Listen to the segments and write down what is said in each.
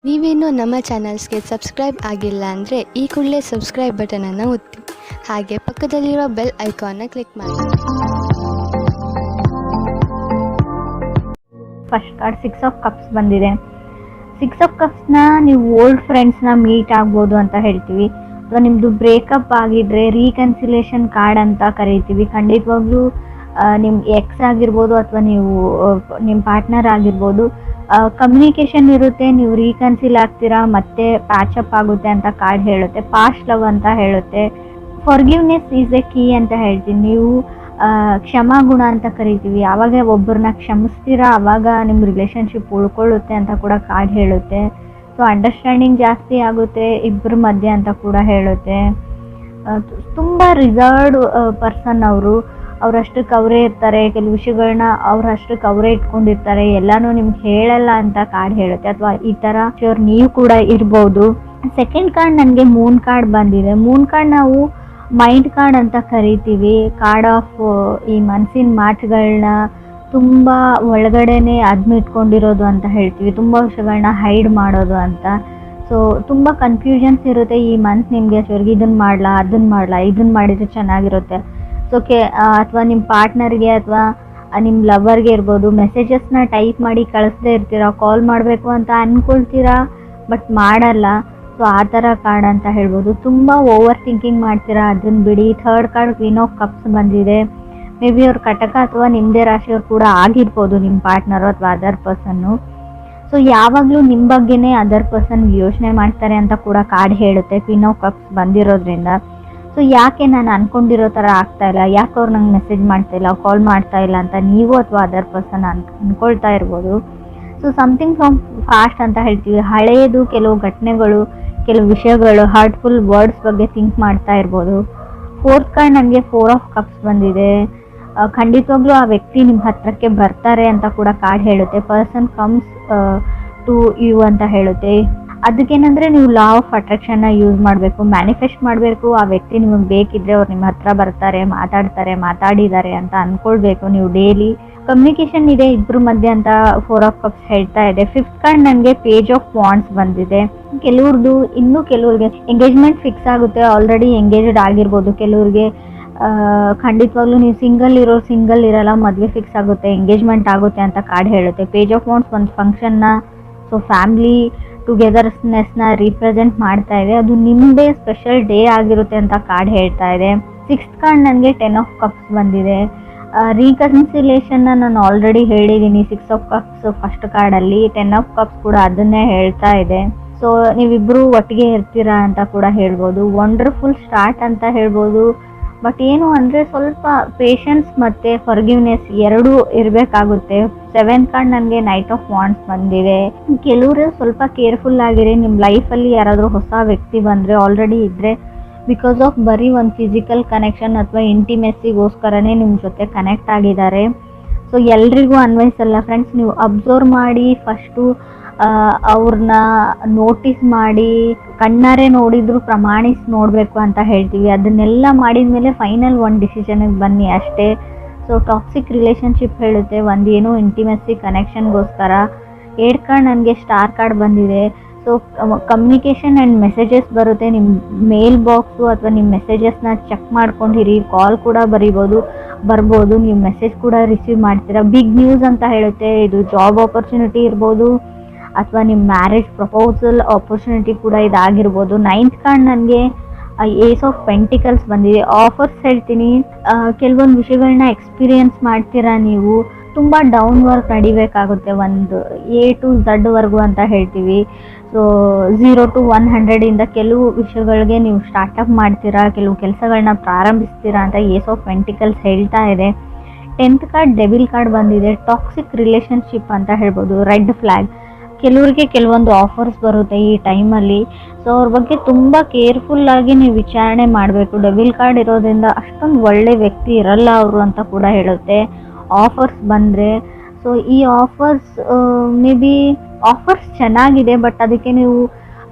ನೀವೇನು ನಮ್ಮ ಚಾನಲ್ಸ್ಗೆ ಸಬ್ಸ್ಕ್ರೈಬ್ ಆಗಿಲ್ಲ ಅಂದರೆ ಈ ಕೂಡಲೇ ಸಬ್ಸ್ಕ್ರೈಬ್ ಬಟನನ್ನು ಒತ್ತಿ, ಹಾಗೆ ಪಕ್ಕದಲ್ಲಿರುವ ಬೆಲ್ ಐಕಾನ್ನ ಕ್ಲಿಕ್ ಮಾಡಿ. ಫಸ್ಟ್ ಕಾರ್ಡ್ 6 ಆಫ್ ಕಪ್ಸ್ ಬಂದಿದೆ. 6 ಆಫ್ ಕಪ್ಸ್ನ ನೀವು ಓಲ್ಡ್ ಫ್ರೆಂಡ್ಸ್ನ ಮೀಟ್ ಆಗ್ಬೋದು ಅಂತ ಹೇಳ್ತೀವಿ, ಅಥವಾ ನಿಮ್ಮದು ಬ್ರೇಕಪ್ ಆಗಿದ್ರೆ ರೀಕನ್ಸಿಲೇಷನ್ ಕಾರ್ಡ್ ಅಂತ ಕರಿತೀವಿ. ಖಂಡಿತವಾಗ್ಲೂ ನಿಮ್ಮ ಎಕ್ಸ್ ಆಗಿರ್ಬೋದು ಅಥವಾ ನೀವು ನಿಮ್ಮ ಪಾರ್ಟ್ನರ್ ಆಗಿರ್ಬೋದು, ಕಮ್ಯುನಿಕೇಷನ್ ಇರುತ್ತೆ, ನೀವು ರೀಕನ್ಸಿಲ್ ಆಗ್ತೀರಾ, ಮತ್ತೆ ಪ್ಯಾಚಪ್ ಆಗುತ್ತೆ ಅಂತ ಕಾರ್ಡ್ ಹೇಳುತ್ತೆ. ಪಾಸ್ಟ್ ಲವ್ ಅಂತ ಹೇಳುತ್ತೆ. ಫಾರ್ಗಿವ್ನೆಸ್ ಈಸ್ ಎ ಕೀ ಅಂತ ಹೇಳ್ತೀನಿ. ನೀವು ಕ್ಷಮಾಗುಣ ಅಂತ ಕರಿತೀವಿ. ಯಾವಾಗ ಒಬ್ಬರನ್ನ ಕ್ಷಮಿಸ್ತೀರಾ ಆವಾಗ ನಿಮ್ಮ ರಿಲೇಷನ್ಶಿಪ್ ಉಳ್ಕೊಳ್ಳುತ್ತೆ ಅಂತ ಕೂಡ ಕಾರ್ಡ್ ಹೇಳುತ್ತೆ. ಸೊ ಅಂಡರ್ಸ್ಟ್ಯಾಂಡಿಂಗ್ ಜಾಸ್ತಿ ಆಗುತ್ತೆ ಇಬ್ಬರ ಮಧ್ಯೆ ಅಂತ ಕೂಡ ಹೇಳುತ್ತೆ. ತುಂಬ ರಿಸರ್ವ್ಡ್ ಪರ್ಸನ್ ಅವರು, ಅವರಷ್ಟಕ್ಕೆ ಅವರೇ ಇರ್ತಾರೆ. ಕೆಲವು ವಿಷಯಗಳನ್ನ ಅವರಷ್ಟಕ್ಕೆ ಅವರೇ ಇಟ್ಕೊಂಡಿರ್ತಾರೆ, ಎಲ್ಲಾನು ನಿಮ್ಗೆ ಹೇಳಲ್ಲ ಅಂತ ಕಾರ್ಡ್ ಹೇಳುತ್ತೆ. ಅಥವಾ ಈ ಥರ ನೀವು ಕೂಡ ಇರ್ಬೋದು. ಸೆಕೆಂಡ್ ಕಾರ್ಡ್ ನನಗೆ ಮೂನ್ ಕಾರ್ಡ್ ಬಂದಿದೆ. ಮೂನ್ ಕಾರ್ಡ್ ನಾವು ಮೈಂಡ್ ಕಾರ್ಡ್ ಅಂತ ಕರಿತೀವಿ. ಕಾರ್ಡ್ ಆಫ್ ಈ ಮನಸ್ಸಿನ ಮಾತುಗಳನ್ನ ತುಂಬ ಒಳಗಡೆನೆ ಅದ್ಮಿಟ್ಕೊಂಡಿರೋದು ಅಂತ ಹೇಳ್ತೀವಿ. ತುಂಬ ವಿಷಯಗಳನ್ನ ಹೈಡ್ ಮಾಡೋದು ಅಂತ. ಸೊ ತುಂಬ ಕನ್ಫ್ಯೂಷನ್ಸ್ ಇರುತ್ತೆ ಈ ಮಂತ್ ನಿಮಗೆ. ಇದನ್ನು ಮಾಡಲಾ, ಅದನ್ನು ಮಾಡಲಾ, ಇದನ್ನು ಮಾಡಿದರೆ ಚೆನ್ನಾಗಿರುತ್ತೆ. ಸೊ ಅಥವಾ ನಿಮ್ಮ ಪಾರ್ಟ್ನರ್ಗೆ ಅಥವಾ ನಿಮ್ಮ ಲವರ್ಗೆ ಇರ್ಬೋದು, ಮೆಸೇಜಸ್ನ ಟೈಪ್ ಮಾಡಿ ಕಳಿಸ್ದೇ ಇರ್ತೀರಾ, ಕಾಲ್ ಮಾಡಬೇಕು ಅಂತ ಅಂದ್ಕೊಳ್ತೀರಾ ಬಟ್ ಮಾಡಲ್ಲ. ಸೊ ಆ ಥರ ಕಾರ್ಡ್ ಅಂತ ಹೇಳ್ಬೋದು. ತುಂಬ ಓವರ್ ಥಿಂಕಿಂಗ್ ಮಾಡ್ತೀರಾ, ಅದನ್ನು ಬಿಡಿ. Third card queen of cups ಬಂದಿದೆ. ಮೇ ಬಿ ಅವ್ರ ಕಟಕ ಅಥವಾ ನಿಮ್ಮದೇ ರಾಶಿಯವ್ರು ಕೂಡ ಆಗಿರ್ಬೋದು, ನಿಮ್ಮ ಪಾರ್ಟ್ನರು ಅಥವಾ ಅದರ್ ಪರ್ಸನ್ನು. ಸೊ ಯಾವಾಗಲೂ ನಿಮ್ಮ ಬಗ್ಗೆನೇ ಅದರ್ ಪರ್ಸನ್ ಯೋಚನೆ ಮಾಡ್ತಾರೆ ಅಂತ ಕೂಡ ಕಾರ್ಡ್ ಹೇಳುತ್ತೆ ಕ್ವೀನ್ ಆಫ್ ಕಪ್ಸ್ ಬಂದಿರೋದ್ರಿಂದ. ಸೊ ಯಾಕೆ ನಾನು ಅಂದ್ಕೊಂಡಿರೋ ಥರ ಆಗ್ತಾ ಇಲ್ಲ, ಯಾಕೆ ಅವ್ರು ನಂಗೆ ಮೆಸೇಜ್ ಮಾಡ್ತಾ ಇಲ್ಲ, ಕಾಲ್ ಮಾಡ್ತಾ ಇಲ್ಲ ಅಂತ ನೀವು ಅಥವಾ ಅದರ್ ಪರ್ಸನ್ ಅಂದ್ಕೊಳ್ತಾ ಇರ್ಬೋದು. ಸೊ ಸಮಥಿಂಗ್ ಫ್ರಮ್ ಫಾಸ್ಟ್ ಅಂತ ಹೇಳ್ತೀವಿ. ಹಳೆಯದು ಕೆಲವು ಘಟನೆಗಳು, ಕೆಲವು ವಿಷಯಗಳು, ಹಾರ್ಟ್ಫುಲ್ ವರ್ಡ್ಸ್ ಬಗ್ಗೆ ಥಿಂಕ್ ಮಾಡ್ತಾ ಇರ್ಬೋದು. ಫೋರ್ತ್ ಕಾರ್ಡ್ ನನಗೆ 4 ಆಫ್ ಕಪ್ಸ್ ಬಂದಿದೆ. ಖಂಡಿತವಾಗ್ಲೂ ಆ ವ್ಯಕ್ತಿ ನಿಮ್ಮ ಹತ್ರಕ್ಕೆ ಬರ್ತಾರೆ ಅಂತ ಕೂಡ ಕಾರ್ಡ್ ಹೇಳುತ್ತೆ. ಪರ್ಸನ್ ಕಮ್ಸ್ ಟು ಯು ಅಂತ ಹೇಳುತ್ತೆ. ಅದಕ್ಕೇನಂದರೆ ನೀವು ಲಾ ಆಫ್ ಅಟ್ರಾಕ್ಷನ್ನ ಯೂಸ್ ಮಾಡಬೇಕು, ಮ್ಯಾನಿಫೆಸ್ಟ್ ಮಾಡಬೇಕು. ಆ ವ್ಯಕ್ತಿ ನಿಮಗೆ ಬೇಕಿದ್ರೆ ಅವ್ರು ನಿಮ್ಮ ಹತ್ರ ಬರ್ತಾರೆ, ಮಾತಾಡಿದ್ದಾರೆ ಅಂತ ಅಂದ್ಕೊಳ್ಬೇಕು ನೀವು ಡೈಲಿ. ಕಮ್ಯುನಿಕೇಷನ್ ಇದೆ ಇಬ್ಬರ ಮಧ್ಯೆ ಅಂತ 4 ಆಫ್ ಕಪ್ಸ್ ಹೇಳ್ತಾ ಇದೆ. ಫಿಫ್ತ್ ಕಾರ್ಡ್ ನನಗೆ ಪೇಜ್ ಆಫ್ ವಾಂಡ್ಸ್ ಬಂದಿದೆ. ಕೆಲವ್ರದ್ದು ಇನ್ನೂ ಕೆಲವ್ರಿಗೆ ಎಂಗೇಜ್ಮೆಂಟ್ ಫಿಕ್ಸ್ ಆಗುತ್ತೆ, ಆಲ್ರೆಡಿ ಎಂಗೇಜ್ಡ್ ಆಗಿರ್ಬೋದು. ಕೆಲವ್ರಿಗೆ ಖಂಡಿತವಾಗ್ಲೂ ನೀವು ಸಿಂಗಲ್ ಇರಲ್ಲ, ಮದುವೆ ಫಿಕ್ಸ್ ಆಗುತ್ತೆ, ಎಂಗೇಜ್ಮೆಂಟ್ ಆಗುತ್ತೆ ಅಂತ ಕಾರ್ಡ್ ಹೇಳುತ್ತೆ. ಪೇಜ್ ಆಫ್ ವಾಂಡ್ಸ್ ಒಂದು ಫಂಕ್ಷನ್ನ, ಸೊ ಫ್ಯಾಮಿಲಿ ಟುಗೆದರ್ನೆಸ್ನ ರೀಪ್ರೆಸೆಂಟ್ ಮಾಡ್ತಾ ಇದೆ. ಅದು ನಿಮ್ಮದೇ ಸ್ಪೆಷಲ್ ಡೇ ಆಗಿರುತ್ತೆ ಅಂತ ಕಾರ್ಡ್ ಹೇಳ್ತಾ ಇದೆ. ಸಿಕ್ಸ್ತ್ ಕಾರ್ಡ್ ನನಗೆ 10 ಆಫ್ ಕಪ್ಸ್ ಬಂದಿದೆ. ರೀಕನ್ಸಿಲೇಷನ್ನ ನಾನು ಆಲ್ರೆಡಿ ಹೇಳಿದ್ದೀನಿ 6 ಆಫ್ ಕಪ್ಸ್ ಫಸ್ಟ್ ಕಾರ್ಡಲ್ಲಿ. 10 ಆಫ್ ಕಪ್ಸ್ ಕೂಡ ಅದನ್ನೇ ಹೇಳ್ತಾ ಇದೆ. ಸೊ ನೀವಿಬ್ಬರು ಒಟ್ಟಿಗೆ ಇರ್ತೀರಾ ಅಂತ ಕೂಡ ಹೇಳ್ಬೋದು. ವಂಡರ್ಫುಲ್ ಸ್ಟಾರ್ಟ್ ಅಂತ ಹೇಳ್ಬೋದು. ಬಟ್ ಏನು ಅಂದರೆ ಸ್ವಲ್ಪ ಪೇಷನ್ಸ್ ಮತ್ತು ಫರ್ಗಿವ್ನೆಸ್ ಎರಡೂ ಇರಬೇಕಾಗುತ್ತೆ. 7th ಕಾರ್ಡ್ ನನಗೆ ನೈಟ್ ಆಫ್ ವಾಂಡ್ಸ್ ಬಂದಿದೆ. ಕೆಲವರು ಸ್ವಲ್ಪ ಕೇರ್ಫುಲ್ ಆಗಿರಿ. ನಿಮ್ಮ ಲೈಫಲ್ಲಿ ಯಾರಾದರೂ ಹೊಸ ವ್ಯಕ್ತಿ ಬಂದರೆ, ಆಲ್ರೆಡಿ ಇದ್ದರೆ, ಬಿಕಾಸ್ ಆಫ್ ಬರೀ ಒಂದು ಫಿಸಿಕಲ್ ಕನೆಕ್ಷನ್ ಅಥವಾ ಇಂಟಿಮೆಸಿಗೋಸ್ಕರನೇ ನಿಮ್ಮ ಜೊತೆ ಕನೆಕ್ಟ್ ಆಗಿದ್ದಾರೆ. ಸೊ ಎಲ್ರಿಗೂ ಅನ್ವಯಿಸಲ್ಲ ಫ್ರೆಂಡ್ಸ್. ನೀವು ಅಬ್ಸರ್ವ್ ಮಾಡಿ ಫಸ್ಟು ಅವ್ರನ್ನ ನೋಟಿಸ್ ಮಾಡಿ, ಕಣ್ಣಾರೆ ನೋಡಿದ್ರು ಪ್ರಮಾಣಿಸಿ ನೋಡಬೇಕು ಅಂತ ಹೇಳ್ತೀವಿ. ಅದನ್ನೆಲ್ಲ ಮಾಡಿದ ಮೇಲೆ ಫೈನಲ್ ಒಂದು ಡಿಸಿಷನ್ಗೆ ಬನ್ನಿ ಅಷ್ಟೇ. ಸೊ ಟಾಕ್ಸಿಕ್ ರಿಲೇಷನ್ಶಿಪ್ ಹೇಳುತ್ತೆ, ಒಂದೇನೋ ಇಂಟಿಮೆಸಿ ಕನೆಕ್ಷನ್ಗೋಸ್ಕರ. 8 ಕಾರ್ಡ್ ನನಗೆ ಸ್ಟಾರ್ ಕಾರ್ಡ್ ಬಂದಿದೆ. ಸೊ ಕಮ್ಯುನಿಕೇಷನ್ ಆ್ಯಂಡ್ ಮೆಸೇಜಸ್ ಬರುತ್ತೆ. ನಿಮ್ಮ ಮೇಲ್ ಬಾಕ್ಸು ಅಥವಾ ನಿಮ್ಮ ಮೆಸೇಜಸ್ನ ಚೆಕ್ ಮಾಡ್ಕೊಂಡಿರಿ. ಕಾಲ್ ಕೂಡ ಬರ್ಬೋದು, ನೀವು ಮೆಸೇಜ್ ಕೂಡ ರಿಸೀವ್ ಮಾಡ್ತೀರಾ. ಬಿಗ್ ನ್ಯೂಸ್ ಅಂತ ಹೇಳುತ್ತೆ. ಇದು ಜಾಬ್ ಆಪರ್ಚುನಿಟಿ ಇರ್ಬೋದು ಅಥವಾ ನಿಮ್ಮ ಮ್ಯಾರೇಜ್ ಪ್ರಪೋಸಲ್ ಆಪರ್ಚುನಿಟಿ ಕೂಡ ಇದಾಗಿರ್ಬೋದು. 9th ಕಾರ್ಡ್ ನನಗೆ ಏಸ್ ಆಫ್ ಪೆಂಟಿಕಲ್ಸ್ ಬಂದಿದೆ. ಆಫರ್ಸ್ ಹೇಳ್ತೀನಿ. ಕೆಲವೊಂದು ವಿಷಯಗಳನ್ನ ಎಕ್ಸ್ಪೀರಿಯನ್ಸ್ ಮಾಡ್ತೀರಾ ನೀವು. ತುಂಬ ಡೌನ್ ವರ್ಕ್ ನಡಿಬೇಕಾಗುತ್ತೆ, ಒಂದು A to Z ವರ್ಗು ಅಂತ ಹೇಳ್ತೀವಿ. ಸೊ 0 to 100 ಕೆಲವು ವಿಷಯಗಳಿಗೆ ನೀವು ಸ್ಟಾರ್ಟಪ್ ಮಾಡ್ತೀರಾ, ಕೆಲವು ಕೆಲಸಗಳನ್ನ ಪ್ರಾರಂಭಿಸ್ತೀರಾ ಅಂತ ಏಸ್ ಆಫ್ ಪೆಂಟಿಕಲ್ಸ್ ಹೇಳ್ತಾ ಇದೆ. 10th ಕಾರ್ಡ್ ಡೆವಿಲ್ ಕಾರ್ಡ್ ಬಂದಿದೆ. ಟಾಕ್ಸಿಕ್ ರಿಲೇಷನ್ಶಿಪ್ ಅಂತ ಹೇಳ್ಬೋದು. Red flag. ಕೆಲವರಿಗೆ ಕೆಲವೊಂದು ಆಫರ್ಸ್ ಬರುತ್ತೆ ಈ ಟೈಮಲ್ಲಿ. ಸೊ ಅವ್ರ ಬಗ್ಗೆ ತುಂಬ ಕೇರ್ಫುಲ್ಲಾಗಿ ನೀವು ವಿಚಾರಣೆ ಮಾಡಬೇಕು. ಡೆವಿಲ್ ಕಾರ್ಡ್ ಇರೋದ್ರಿಂದ ಅಷ್ಟೊಂದು ಒಳ್ಳೆ ವ್ಯಕ್ತಿ ಇರಲ್ಲ ಅವರು ಅಂತ ಕೂಡ ಹೇಳುತ್ತೆ ಆಫರ್ಸ್ ಬಂದರೆ. ಸೊ ಈ ಆಫರ್ಸ್ ಮೇ ಬಿ ಆಫರ್ಸ್ ಚೆನ್ನಾಗಿದೆ, ಬಟ್ ಅದಕ್ಕೆ ನೀವು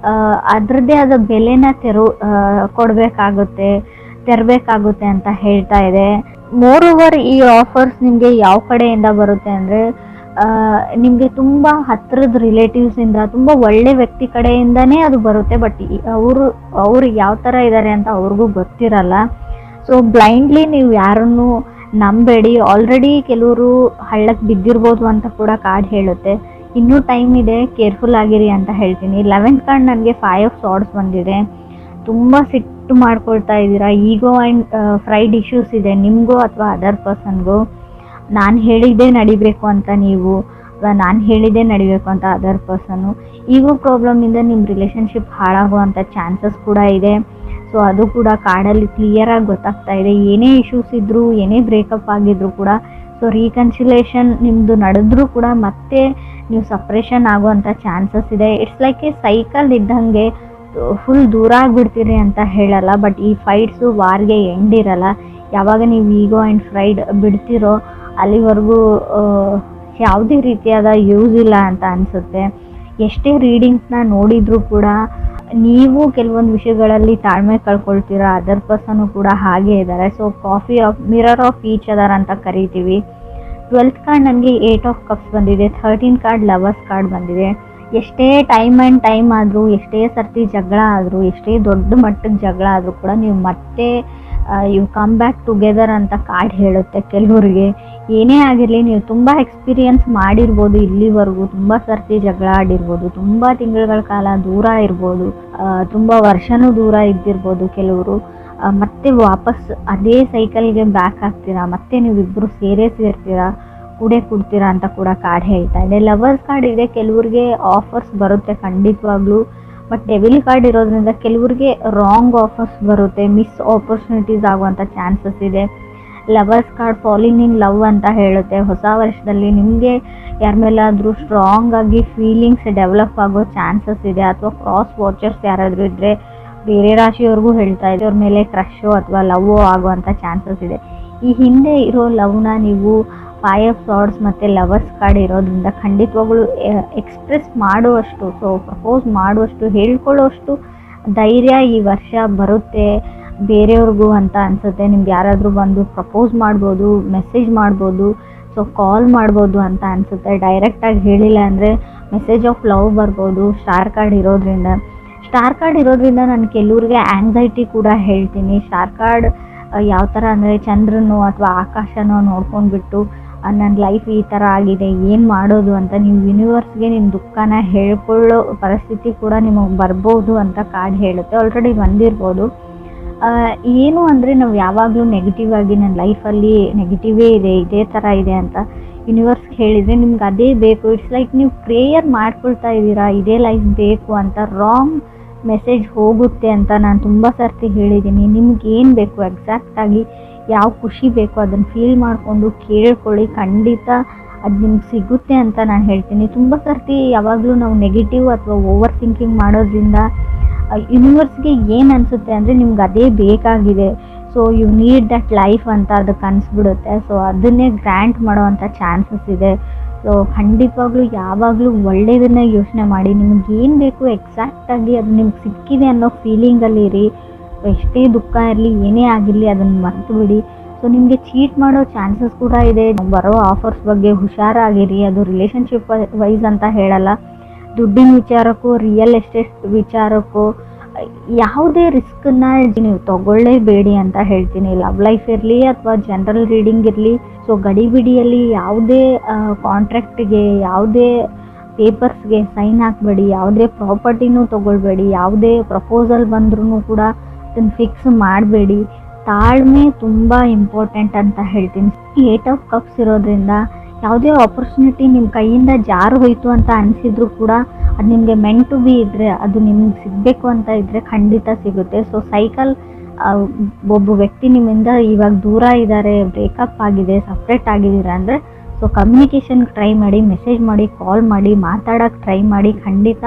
ಅದರದ್ದೇ ಆದ ಬೆಲೆನ ತೆರಬೇಕಾಗುತ್ತೆ ಅಂತ ಹೇಳ್ತಾ ಇದೆ. ಮೋರ್ ಓವರ್ ಈ ಆಫರ್ಸ್ ನಿಮಗೆ ಯಾವ ಕಡೆಯಿಂದ ಬರುತ್ತೆ ಅಂದರೆ ನಿಮಗೆ ತುಂಬ ಹತ್ತಿರದ ರಿಲೇಟಿವ್ಸಿಂದ ತುಂಬ ಒಳ್ಳೆ ವ್ಯಕ್ತಿ ಕಡೆಯಿಂದನೇ ಅದು ಬರುತ್ತೆ. ಬಟ್ ಅವರು ಯಾವ ಥರ ಇದ್ದಾರೆ ಅಂತ ಅವ್ರಿಗೂ ಗೊತ್ತಿರಲ್ಲ. ಸೊ ಬ್ಲೈಂಡ್ಲಿ ನೀವು ಯಾರನ್ನು ನಂಬೇಡಿ. ಆಲ್ರೆಡಿ ಕೆಲವರು ಹಳ್ಳಕ್ಕೆ ಬಿದ್ದಿರ್ಬೋದು ಅಂತ ಕೂಡ ಕಾರ್ಡ್ ಹೇಳುತ್ತೆ. ಇನ್ನೂ ಟೈಮ್ ಇದೆ, ಕೇರ್ಫುಲ್ ಆಗಿರಿ ಅಂತ ಹೇಳ್ತೀನಿ. 11th ಕಾರ್ಡ್ ನನಗೆ 5 ಆಫ್ ಸಾರ್ಡ್ಸ್ ಬಂದಿದೆ. ತುಂಬ ಸಿಟ್ಟು ಮಾಡ್ಕೊಳ್ತಾ ಇದ್ದೀರಾ. ಈಗೋ ಆ್ಯಂಡ್ ಫ್ರೈಡ್ ಇಶ್ಯೂಸ್ ಇದೆ ನಿಮಗೂ ಅಥವಾ ಅದರ್ ಪರ್ಸನ್ಗೂ. ನಾನು ಹೇಳಿದ್ದೇ ನಡಿಬೇಕು ಅಂತ ನೀವು, ನಾನು ಹೇಳಿದ್ದೇ ನಡಿಬೇಕು ಅಂತ ಅದರ್ ಪರ್ಸನ್ನು. ಈಗೋ ಪ್ರಾಬ್ಲಮಿಂದ ನಿಮ್ಮ ರಿಲೇಷನ್ಶಿಪ್ ಹಾಳಾಗುವಂಥ ಚಾನ್ಸಸ್ ಕೂಡ ಇದೆ. ಸೊ ಅದು ಕೂಡ ಕಾರ್ಡಲ್ಲಿ ಕ್ಲಿಯರಾಗಿ ಗೊತ್ತಾಗ್ತಾ ಇದೆ. ಏನೇ ಇಶ್ಯೂಸ್ ಇದ್ದರೂ, ಏನೇ ಬ್ರೇಕಪ್ ಆಗಿದ್ರು ಕೂಡ, ಸೊ ರೀಕನ್ಸಿಲೇಷನ್ ನಿಮ್ಮದು ನಡೆದ್ರೂ ಕೂಡ ಮತ್ತೆ ನೀವು ಸಪ್ರೇಷನ್ ಆಗುವಂಥ ಚಾನ್ಸಸ್ ಇದೆ. ಇಟ್ಸ್ ಲೈಕ್ ಎ ಸೈಕಲ್ ಇದ್ದಂಗೆ. ಫುಲ್ ದೂರ ಆಗಿಬಿಡ್ತೀರಿ ಅಂತ ಹೇಳಲ್ಲ, ಬಟ್ ಈ ಫೈಟ್ಸು ವಾರ್ಗೆ ಎಂಡ್ ಇರಲ್ಲ. ಯಾವಾಗ ನೀವು ಈಗೋ ಆ್ಯಂಡ್ ಫ್ರೈಡ್ ಬಿಡ್ತಿರೋ ಅಲ್ಲಿವರೆಗೂ ಯಾವುದೇ ರೀತಿಯಾದ ಯೂಸ್ ಇಲ್ಲ ಅಂತ ಅನಿಸುತ್ತೆ. ಎಷ್ಟೇ ರೀಡಿಂಗ್ಸ್ನ ನೋಡಿದರೂ ಕೂಡ ನೀವು ಕೆಲವೊಂದು ವಿಷಯಗಳಲ್ಲಿ ತಾಳ್ಮೆ ಕಳ್ಕೊಳ್ತೀರಾ. ಅದರ್ ಪರ್ಸನ್ನು ಕೂಡ ಹಾಗೇ ಇದ್ದಾರೆ. So mirror of each other ಅಂತ ಕರಿತೀವಿ. 12th ಕಾರ್ಡ್ ನನಗೆ 8 ಆಫ್ ಕಪ್ಸ್ ಬಂದಿದೆ. 13 ಕಾರ್ಡ್ ಲವರ್ಸ್ ಕಾರ್ಡ್ ಬಂದಿದೆ. ಎಷ್ಟೇ ಟೈಮ್ ಆದರೂ, ಎಷ್ಟೇ ಸರ್ತಿ ಜಗಳ ಆದರೂ, ಎಷ್ಟೇ ದೊಡ್ಡ ಮಟ್ಟದ ಜಗಳ ಆದರೂ ಕೂಡ ನೀವು ಮತ್ತೆ ಯು ಕಮ್ ಬ್ಯಾಕ್ ಟುಗೆದರ್ ಅಂತ ಕಾರ್ಡ್ ಹೇಳುತ್ತೆ. ಕೆಲವರಿಗೆ ಏನೇ ಆಗಿರಲಿ, ನೀವು ತುಂಬ ಎಕ್ಸ್ಪೀರಿಯನ್ಸ್ ಮಾಡಿರ್ಬೋದು ಇಲ್ಲಿವರೆಗೂ, ತುಂಬ ಸರ್ತಿ ಜಗಳ ಆಡಿರ್ಬೋದು, ತುಂಬ ತಿಂಗಳುಗಳ ಕಾಲ ದೂರ ಇರ್ಬೋದು, ತುಂಬ ವರ್ಷನೂ ದೂರ ಇದ್ದಿರ್ಬೋದು ಕೆಲವರು. ಮತ್ತೆ ವಾಪಸ್ ಅದೇ ಸೈಕಲ್ಗೆ ಬ್ಯಾಕ್ ಆಗ್ತೀರಾ, ಮತ್ತೆ ನೀವಿಬ್ಬರು ಸೇರ್ತೀರಾ, ಕೂಡ್ತೀರಾ ಅಂತ ಕೂಡ ಕಾರ್ಡ್ ಹೇಳ್ತಾ ಇದೆ. ಲವರ್ಸ್ ಕಾರ್ಡ್ ಇದೆ. ಕೆಲವ್ರಿಗೆ ಆಫರ್ಸ್ ಬರುತ್ತೆ ಖಂಡಿತವಾಗ್ಲೂ. ಬಟ್ ಡೆವಿಲ್ ಕಾರ್ಡ್ ಇರೋದ್ರಿಂದ ಕೆಲವ್ರಿಗೆ ರಾಂಗ್ ಆಫರ್ಸ್ ಬರುತ್ತೆ, ಮಿಸ್ ಆಪರ್ಚುನಿಟೀಸ್ ಆಗುವಂಥ ಚಾನ್ಸಸ್ ಇದೆ. Lovers card falling in love ಅಂತ ಹೇಳುತ್ತೆ. ಹೊಸ ವರ್ಷದಲ್ಲಿ ನಿಮಗೆ ಯಾರ ಮೇಲಾದರೂ ಸ್ಟ್ರಾಂಗ್ ಆಗಿ ಫೀಲಿಂಗ್ಸ್ ಡೆವಲಪ್ ಆಗೋ ಚಾನ್ಸಸ್ ಇದೆ. ಅಥವಾ ಕ್ರಾಸ್ ವಾಚರ್ಸ್ ಯಾರಾದರೂ ಇದ್ದರೆ, ಬೇರೆ ರಾಶಿಯವ್ರಿಗೂ ಹೇಳ್ತಾ ಇದೆ, ಅವ್ರ ಮೇಲೆ ಕ್ರಶೋ ಅಥವಾ ಲವ್ವೋ ಆಗುವಂಥ ಚಾನ್ಸಸ್ ಇದೆ. ಈ ಹಿಂದೆ ಇರೋ ಲವ್ನ ನೀವು 5 ಆಫ್ ಸಾರ್ಡ್ಸ್ ಮತ್ತು ಲವರ್ಸ್ ಕಾರ್ಡ್ ಇರೋದ್ರಿಂದ ಖಂಡಿತವಾಗ್ಲೂ ಎಕ್ಸ್ಪ್ರೆಸ್ ಮಾಡುವಷ್ಟು, ಸೊ ಪ್ರಪೋಸ್ ಮಾಡುವಷ್ಟು, ಹೇಳ್ಕೊಳ್ಳೋಷ್ಟು ಧೈರ್ಯ ಈ ವರ್ಷ ಬರುತ್ತೆ ಬೇರೆಯವ್ರಿಗೂ ಅಂತ ಅನಿಸುತ್ತೆ. ನಿಮ್ಗೆ ಯಾರಾದರೂ ಬಂದು ಪ್ರಪೋಸ್ ಮಾಡ್ಬೋದು, ಮೆಸೇಜ್ ಮಾಡ್ಬೋದು, ಸೊ ಕಾಲ್ ಮಾಡ್ಬೋದು ಅಂತ ಅನಿಸುತ್ತೆ. ಡೈರೆಕ್ಟಾಗಿ ಹೇಳಿಲ್ಲ ಅಂದರೆ ಮೆಸೇಜ್ ಆಫ್ ಲವ್ ಬರ್ಬೋದು ಸ್ಟಾರ್ ಕಾರ್ಡ್ ಇರೋದ್ರಿಂದ ನಾನು ಕೆಲವ್ರಿಗೆ ಆ್ಯಂಗ್ಸೈಟಿ ಕೂಡ ಹೇಳ್ತೀನಿ. ಸ್ಟಾರ್ ಕಾರ್ಡ್ ಯಾವ ಥರ ಅಂದರೆ ಚಂದ್ರನೋ ಅಥವಾ ಆಕಾಶನೋ ನೋಡ್ಕೊಂಡ್ಬಿಟ್ಟು ನನ್ನ ಲೈಫ್ ಈ ಥರ ಆಗಿದೆ, ಏನು ಮಾಡೋದು ಅಂತ ನೀವು ಯೂನಿವರ್ಸ್ಗೆ ನಿಮ್ಮ ದುಃಖನ ಹೇಳ್ಕೊಳ್ಳೋ ಪರಿಸ್ಥಿತಿ ಕೂಡ ನಿಮಗೆ ಬರ್ಬೋದು ಅಂತ ಕಾರ್ಡ್ ಹೇಳುತ್ತೆ. ಆಲ್ರೆಡಿ ಬಂದಿರ್ಬೋದು. ಏನು ಅಂದರೆ ನಾವು ಯಾವಾಗಲೂ ನೆಗೆಟಿವ್ ಆಗಿ ನನ್ನ ಲೈಫಲ್ಲಿ ನೆಗೆಟಿವೇ ಇದೆ, ಇದೇ ಥರ ಇದೆ ಅಂತ ಯೂನಿವರ್ಸ್ಗೆ ಹೇಳಿದರೆ ನಿಮ್ಗೆ ಅದೇ ಬೇಕು. ಇಟ್ಸ್ ಲೈಕ್ ನೀವು ಪ್ರೇಯರ್ ಮಾಡ್ಕೊಳ್ತಾ ಇದ್ದೀರಾ, ಇದೇ ಲೈಫ್ ಬೇಕು ಅಂತ. ರಾಂಗ್ ಮೆಸೇಜ್ ಹೋಗುತ್ತೆ ಅಂತ ನಾನು ತುಂಬ ಸರ್ತಿ ಹೇಳಿದ್ದೀನಿ. ನಿಮ್ಗೆ ಏನು ಬೇಕು, ಎಕ್ಸಾಕ್ಟಾಗಿ ಯಾವ ಖುಷಿ ಬೇಕು ಅದನ್ನು ಫೀಲ್ ಮಾಡಿಕೊಂಡು ಕೇಳ್ಕೊಳ್ಳಿ, ಖಂಡಿತ ಅದು ನಿಮ್ಗೆ ಸಿಗುತ್ತೆ ಅಂತ ನಾನು ಹೇಳ್ತೀನಿ. ತುಂಬ ಸರ್ತಿ ಯಾವಾಗಲೂ ನಾವು ನೆಗೆಟಿವ್ ಅಥವಾ ಓವರ್ ಥಿಂಕಿಂಗ್ ಮಾಡೋದ್ರಿಂದ ಯೂನಿವರ್ಸ್ಗೆ ಏನು ಅನಿಸುತ್ತೆ ಅಂದರೆ ನಿಮ್ಗೆ ಅದೇ ಬೇಕಾಗಿದೆ, so you need that life ಅಂತ ಅದಕ್ಕೆ ಅನಿಸ್ಬಿಡುತ್ತೆ. ಸೊ ಅದನ್ನೇ ಗ್ರ್ಯಾಂಟ್ ಮಾಡೋವಂಥ ಚಾನ್ಸಸ್ ಇದೆ. ಸೊ ಖಂಡಿತವಾಗ್ಲೂ ಯಾವಾಗಲೂ ಒಳ್ಳೆಯದನ್ನೇ ಯೋಚನೆ ಮಾಡಿ. ನಿಮ್ಗೆ ಏನು ಬೇಕು ಎಕ್ಸಾಕ್ಟಾಗಿ ಅದು ನಿಮ್ಗೆ ಸಿಕ್ಕಿದೆ ಅನ್ನೋ ಫೀಲಿಂಗಲ್ಲಿ ಇರಿ. ಎಷ್ಟೇ ದುಃಖ ಇರಲಿ, ಏನೇ ಆಗಿರಲಿ ಅದನ್ನು ಮರೆತು ಬಿಡಿ. ಸೊ ನಿಮಗೆ ಚೀಟ್ ಮಾಡೋ ಚಾನ್ಸಸ್ ಕೂಡ ಇದೆ. ಬರೋ ಆಫರ್ಸ್ ಬಗ್ಗೆ ಹುಷಾರಾಗಿರಿ. ಅದು ರಿಲೇಷನ್ಶಿಪ್ ವೈಸ್ ಅಂತ ಹೇಳಲ್ಲ, ದುಡ್ಡಿನ ವಿಚಾರಕ್ಕೂ, ರಿಯಲ್ ಎಸ್ಟೇಟ್ ವಿಚಾರಕ್ಕೂ ಯಾವುದೇ ರಿಸ್ಕನ್ನ ನೀವು ತಗೊಳ್ಳೇಬೇಡಿ ಅಂತ ಹೇಳ್ತೀನಿ. ಲವ್ ಲೈಫ್ ಇರಲಿ ಅಥವಾ ಜನರಲ್ ರೀಡಿಂಗ್ ಇರಲಿ, ಸೊ ಗಡಿಬಿಡಿಯಲ್ಲಿ ಯಾವುದೇ ಕಾಂಟ್ರಾಕ್ಟ್ಗೆ, ಯಾವುದೇ ಪೇಪರ್ಸ್ಗೆ ಸೈನ್ ಹಾಕಬೇಡಿ, ಯಾವುದೇ ಪ್ರಾಪರ್ಟಿನೂ ತೊಗೊಳ್ಬೇಡಿ, ಯಾವುದೇ ಪ್ರಪೋಸಲ್ ಬಂದ್ರೂ ಕೂಡ ಅದನ್ನು ಫಿಕ್ಸ್ ಮಾಡಬೇಡಿ. ತಾಳ್ಮೆ ತುಂಬ ಇಂಪಾರ್ಟೆಂಟ್ ಅಂತ ಹೇಳ್ತೀನಿ. 8 ಆಫ್ ಕಪ್ಸ್ ಇರೋದ್ರಿಂದ ಯಾವುದೇ ಆಪರ್ಚುನಿಟಿ ನಿಮ್ಮ ಕೈಯಿಂದ ಜಾರು ಹೋಯಿತು ಅಂತ ಅನಿಸಿದ್ರು ಕೂಡ ಅದು ನಿಮಗೆ ಮೆಂಟ್ ಟು ಬಿ ಇದ್ದರೆ, ಅದು ನಿಮ್ಗೆ ಸಿಗಬೇಕು ಅಂತ ಇದ್ದರೆ ಖಂಡಿತ ಸಿಗುತ್ತೆ. ಸೊ ಸೈಕಲ್, ಒಬ್ಬ ವ್ಯಕ್ತಿ ನಿಮ್ಮಿಂದ ಇವಾಗ ದೂರ ಇದ್ದಾರೆ, ಬ್ರೇಕಪ್ ಆಗಿದೆ, ಸಪ್ರೇಟ್ ಆಗಿದ್ದೀರ ಅಂದರೆ ಸೊ ಕಮ್ಯುನಿಕೇಷನ್ಗೆ ಟ್ರೈ ಮಾಡಿ, ಮೆಸೇಜ್ ಮಾಡಿ, ಕಾಲ್ ಮಾಡಿ, ಮಾತಾಡೋಕ್ಕೆ ಟ್ರೈ ಮಾಡಿ. ಖಂಡಿತ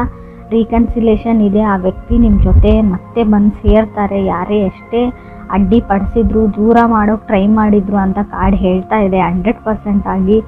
ರೀಕನ್ಸಿಲೇಷನ್ ಇದೆ. ಆ ವ್ಯಕ್ತಿ ನಿಮ್ಮ ಜೊತೆ ಮತ್ತೆ ಬಂದು ಸೇರ್ತಾರೆ. ಯಾರೇ ಎಷ್ಟೇ ಅಡ್ಡಿಪಡಿಸಿದ್ರು, ದೂರ ಮಾಡೋಕ್ಕೆ ಟ್ರೈ ಮಾಡಿದ್ರು ಅಂತ ಕಾರ್ಡ್ ಹೇಳ್ತಾ ಇದೆ 100% ಆಗಿ.